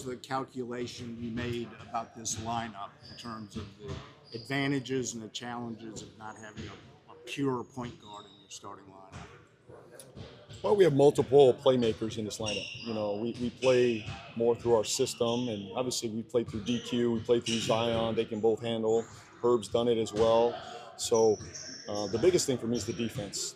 was the calculation you made about this lineup in terms of the advantages and the challenges of not having a pure point guard in your starting lineup? Well, we have multiple playmakers in this lineup. You know, we play more through our system, and obviously we play through DQ, we play through Zion. They can both handle. Herb's done it as well. So the biggest thing for me is the defense.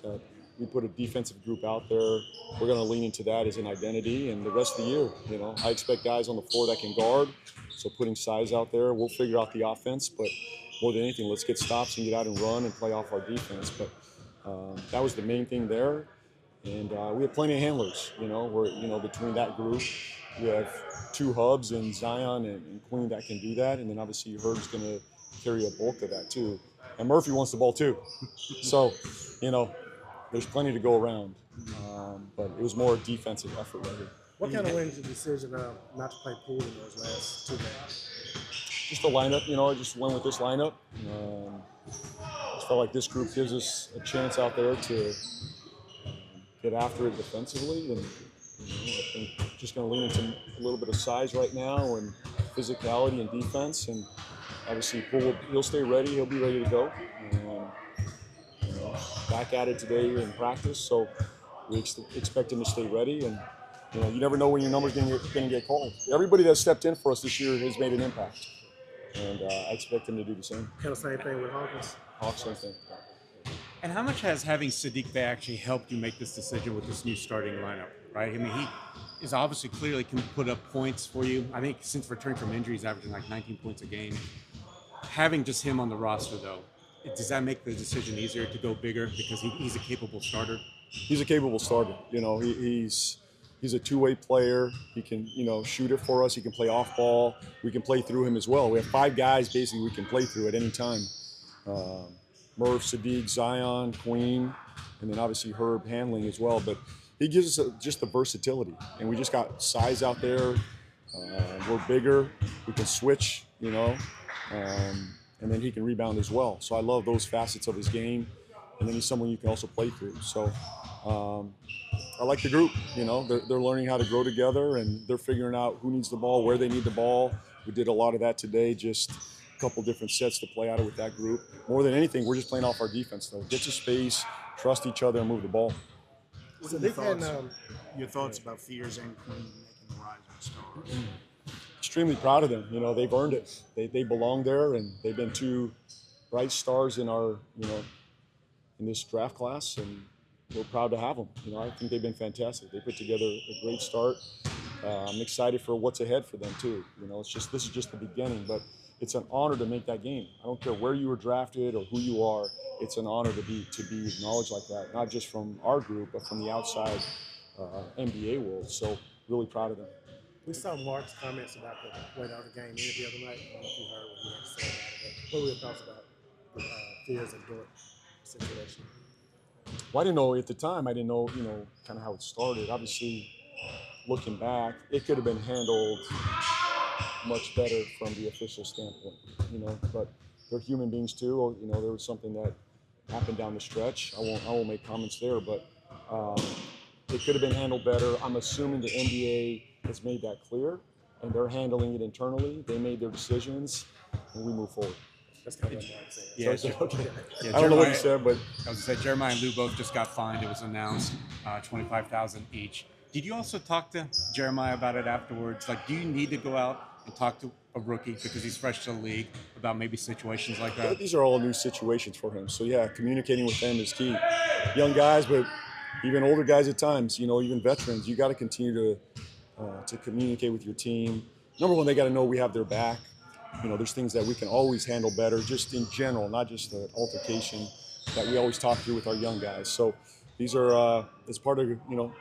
We put a defensive group out there. We're going to lean into that as an identity, and the rest of the year, you know, I expect guys on the floor that can guard. So putting size out there, we'll figure out the offense. But more than anything, let's get stops and get out and run and play off our defense. But that was the main thing there. And we have plenty of handlers, you know. Between that group, we have two hubs in Zion and Queen that can do that. And then obviously Herb's going to carry a bulk of that too. And Murphy wants the ball too. So, you know, there's plenty to go around. But it was more a defensive effort right here. What kind of wins the decision not to play Poole in those last 2 games? Just the lineup, you know, I just went with this lineup. I just felt like this group gives us a chance out there to get after it defensively, and I think just going to lean into a little bit of size right now and physicality and defense. And obviously, Poole, he'll stay ready. He'll be ready to go. Back at it today in practice, so we expect him to stay ready. And you never know when your number's going to get called. Everybody that stepped in for us this year has made an impact, and I expect him to do the same. Kind of same thing with Hawkins. Hawks, same thing. And how much has having Sadiq Bey actually helped you make this decision with this new starting lineup, right? I mean, he is obviously clearly can put up points for you. I think since returning from injury, he's averaging like 19 points a game. Having just him on the roster, though, does that make the decision easier to go bigger because he's a capable starter? He's a capable starter. You know, he's a two-way player. He can, shoot it for us. He can play off ball. We can play through him as well. We have 5 guys basically we can play through at any time. Murph, Sadiq, Zion, Queen, and then obviously Herb handling as well. But he gives us just the versatility, and we just got size out there. We're bigger. We can switch, and then he can rebound as well. So I love those facets of his game, and then he's someone you can also play through. So I like the group. They're learning how to grow together, and they're figuring out who needs the ball, where they need the ball. We did a lot of that today, just a couple different sets to play out of with that group. More than anything, we're just playing off our defense, though. Get to space, trust each other, and move the ball. So your thoughts about Fears and Queen making the Rising Stars? Extremely proud of them. They've earned it. They belong there, and they've been 2 bright stars in our, in this draft class, and we're proud to have them. I think they've been fantastic. They put together a great start. I'm excited for what's ahead for them too. This is just the beginning, but it's an honor to make that game. I don't care where you were drafted or who you are. It's an honor to be acknowledged like that, not just from our group, but from the outside NBA world. So really proud of them. We saw Mark's comments about the way the other game ended the other night. I don't know if you heard what he had to say about it, but what were your thoughts about the Fears and Derik situation? Well, I didn't know at the time. I didn't know, kind of how it started. Obviously, looking back, it could have been handled much better from the official standpoint, but they're human beings too. There was something that happened down the stretch. I won't make comments there, but it could have been handled better. I'm assuming the NBA has made that clear, and they're handling it internally. They made their decisions, and we move forward. That's kind of what I'm saying. Yeah, so okay. Yeah, I don't know what you said, but I was going to say Jeremiah and Lou both just got fined. It was announced, $25,000 each. Did you also talk to Jeremiah about it afterwards? Like, do you need to go out and talk to a rookie because he's fresh to the league about maybe situations like that? These are all new situations for him. So yeah, communicating with them is key. Young guys, but even older guys at times. Even veterans. You got to continue to communicate with your team. Number one, they got to know we have their back. There's things that we can always handle better, just in general, not just the altercation that we always talk through with our young guys. So these are it's part of the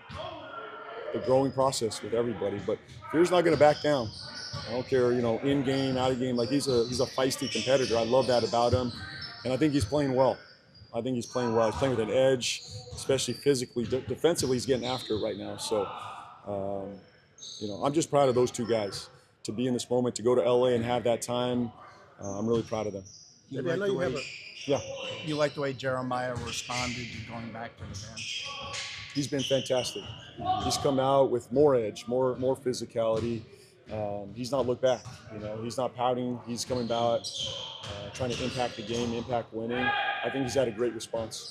growing process with everybody. But Fear's not going to back down. I don't care, in game, out of game. Like he's a feisty competitor. I love that about him, and I think he's playing well. He's playing with an edge, especially physically. Defensively, he's getting after it right now. So, I'm just proud of those 2 guys. To be in this moment, to go to LA and have that time, I'm really proud of them. You like the way Jeremiah responded to going back to the bench? He's been fantastic. He's come out with more edge, more physicality. he's not looked back. You know, he's not pouting. He's coming out, trying to impact the game, impact winning. I think he's had a great response.